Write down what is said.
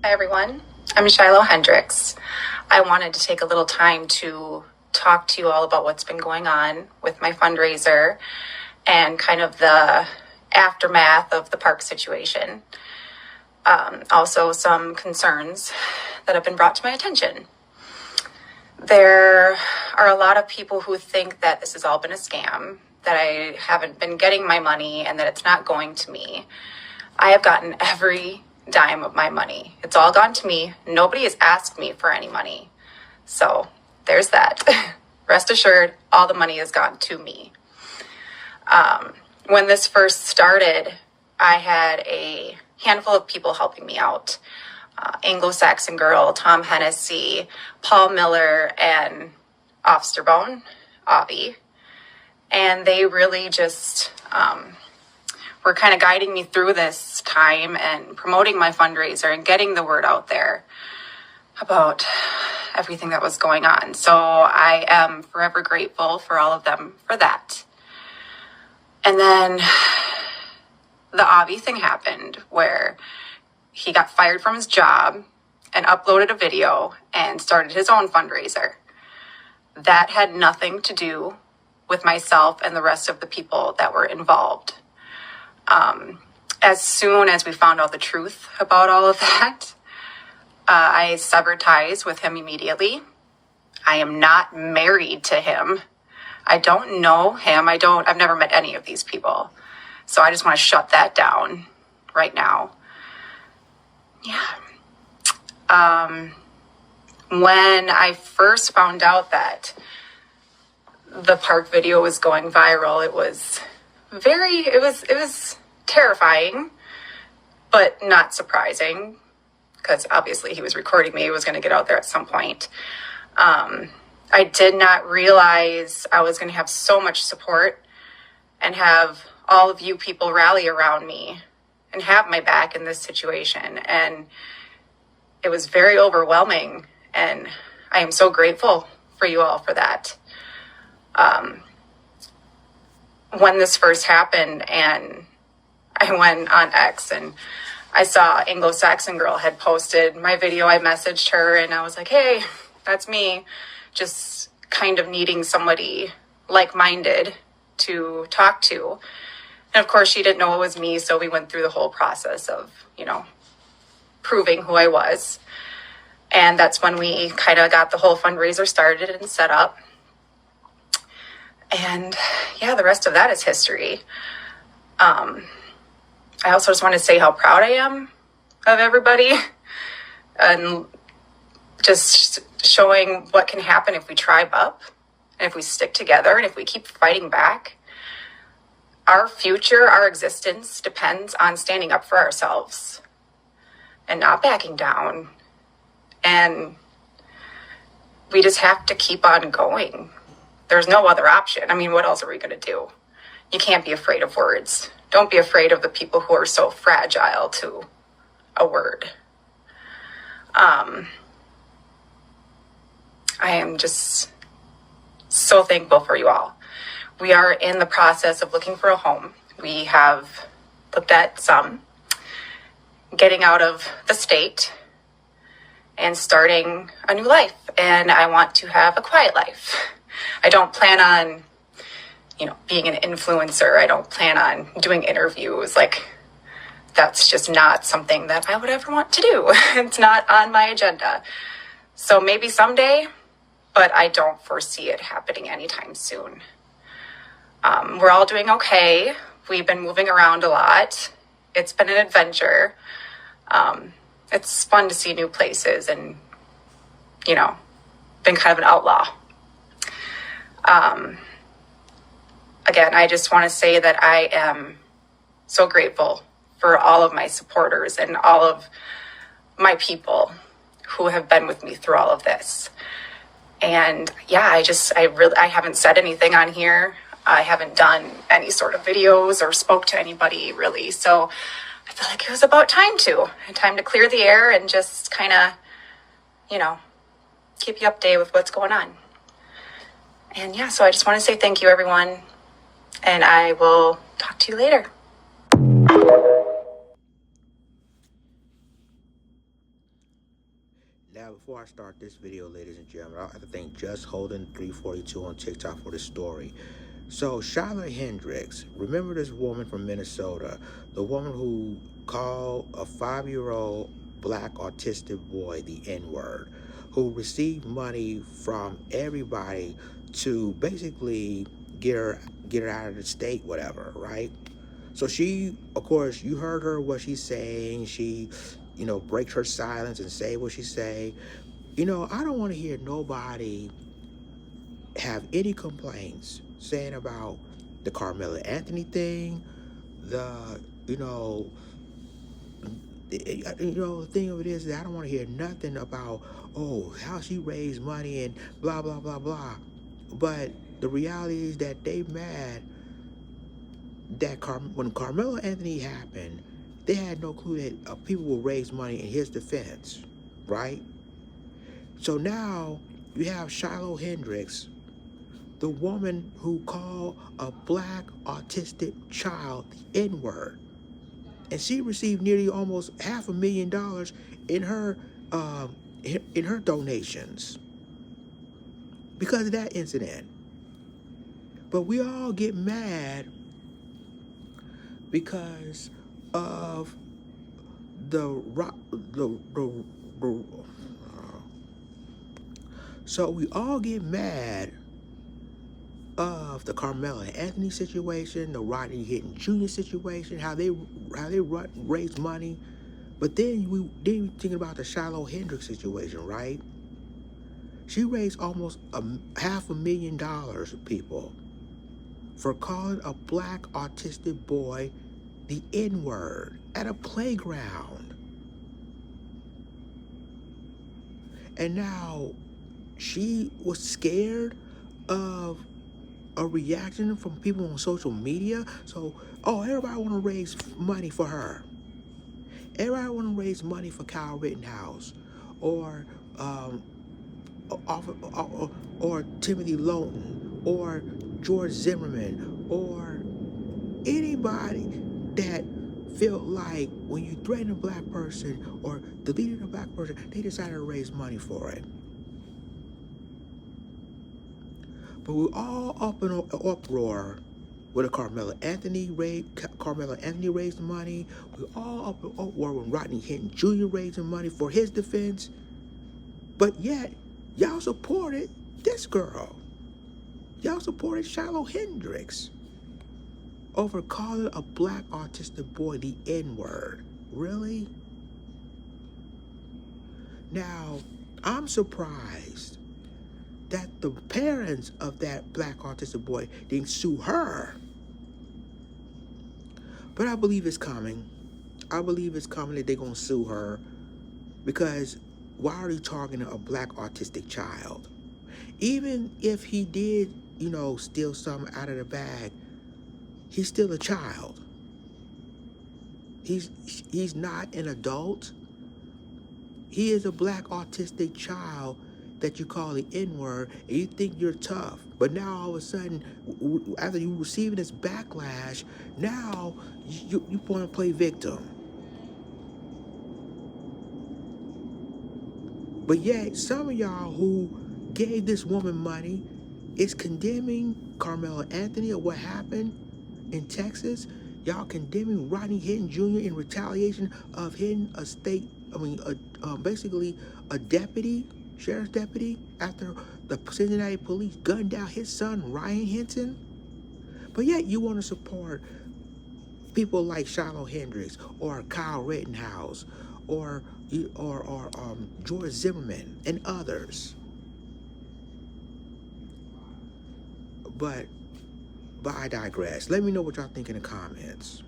Hi everyone, I'm Shiloh Hendrix. I wanted to take a little time to talk to you all about what's been going on with my fundraiser and kind of the aftermath of the park situation. Also some concerns that have been brought to my attention. There are a lot of people who think that this has all been a scam, that I haven't been getting my money and that it's not going to me. I have gotten every dime of my money. It's all gone to me. Nobody has asked me for any money. So there's that. Rest assured, all the money has gone to me. When this first started, I had a handful of people helping me out. Anglo-Saxon Girl, Tom Hennessy, Paul Miller, and Ofsterbone, Avi. And they really just were kind of guiding me through this time and promoting my fundraiser and getting the word out there about everything that was going on. So I am forever grateful for all of them for that. And then the Avi thing happened where he got fired from his job and uploaded a video and started his own fundraiser. That had nothing to do with myself and the rest of the people that were involved. As soon as we found out the truth about all of that, I severed ties with him immediately. I am not married to him. I don't know him. I've never met any of these people. So I just want to shut that down right now. Yeah. When I first found out that the park video was going viral, it was terrifying, but not surprising, because obviously he was recording me. It was going to get out there at some point. I did not realize I was going to have so much support and have all of you people rally around me and have my back in this situation. And it was very overwhelming, and I am so grateful for you all for that. When this first happened and I went on X and I saw Anglo-Saxon Girl had posted my video, I messaged her and I was like, hey, that's me. Just kind of needing somebody like-minded to talk to. And of course, she didn't know it was me, so we went through the whole process of, proving who I was. And that's when we kind of got the whole fundraiser started and set up. And yeah, the rest of that is history. I also just want to say how proud I am of everybody and just showing what can happen if we tribe up and if we stick together and if we keep fighting back. Our future, our existence depends on standing up for ourselves and not backing down. And we just have to keep on going. There's no other option. I mean, what else are we going to do? You can't be afraid of words. Don't be afraid of the people who are so fragile to a word. I am just so thankful for you all. We are in the process of looking for a home. We have looked at some, getting out of the state and starting a new life. And I want to have a quiet life. I don't plan on, being an influencer. I don't plan on doing interviews. That's just not something that I would ever want to do. It's not on my agenda. So maybe someday, but I don't foresee it happening anytime soon. We're all doing okay. We've been moving around a lot. It's been an adventure. It's fun to see new places and, been kind of an outlaw. Again, I just want to say that I am so grateful for all of my supporters and all of my people who have been with me through all of this. And yeah, I haven't said anything on here. I haven't done any sort of videos or spoke to anybody really. So I feel like it was about time to clear the air and just kind of, keep you updated with what's going on. And yeah, so I just want to say thank you, everyone. And I will talk to you later. Now, before I start this video, ladies and gentlemen, I have to thank Just Holding 342 on TikTok for this story. So, Shiloh Hendrix, remember this woman from Minnesota, the woman who called a 5-year-old black autistic boy the N-word, who received money from everybody to basically get her out of the state, whatever, right? So she, of course, you heard her, what she's saying. She, breaks her silence and say what she say. I don't want to hear nobody have any complaints saying about the Carmela Anthony thing, the thing of it is that I don't want to hear nothing about, how she raised money and blah, blah, blah, blah. But the reality is that they mad that when Carmelo Anthony happened, they had no clue that people will raise money in his defense, right? So now you have Shiloh Hendrix, the woman who called a black autistic child the N-word, and she received nearly almost $500,000 in her donations because of that incident. But we all get mad because of so we all get mad of the Carmela Anthony situation, the Rodney Hinton Jr. situation, how they raise money. But then we thinking about the Shiloh Hendrix situation, right? She raised almost $500,000, people, for calling a black autistic boy the N-word at a playground. And now she was scared of a reaction from people on social media. So, everybody want to raise money for her. Everybody want to raise money for Kyle Rittenhouse or Timothy Lawton or George Zimmerman or anybody that felt like when you threaten a black person or deleted a black person, they decided to raise money for it. But we're all up in an uproar when Carmela Anthony raised money. We're all up in an uproar when Rodney Hinton Jr. raising money for his defense. But yet, y'all supported this girl. Y'all supported Shiloh Hendrix over calling a black autistic boy the N-word. Really? Now, I'm surprised that the parents of that black autistic boy didn't sue her. But I believe it's coming. I believe it's coming that they're going to sue her, because why are you targeting a black autistic child? Even if he did, steal something out of the bag, he's still a child. He's not an adult. He is a black autistic child that you call the N-word, and you think you're tough. But now all of a sudden, after you receiving this backlash, now you want to play victim. But yet, some of y'all who gave this woman money is condemning Carmela Anthony or what happened in Texas. Y'all condemning Rodney Hinton Jr. in retaliation of hitting basically a sheriff's deputy, after the Cincinnati police gunned down his son, Ryan Hinton. But yet you want to support people like Shiloh Hendrix or Kyle Rittenhouse or George Zimmerman and others. But I digress. Let me know what y'all think in the comments.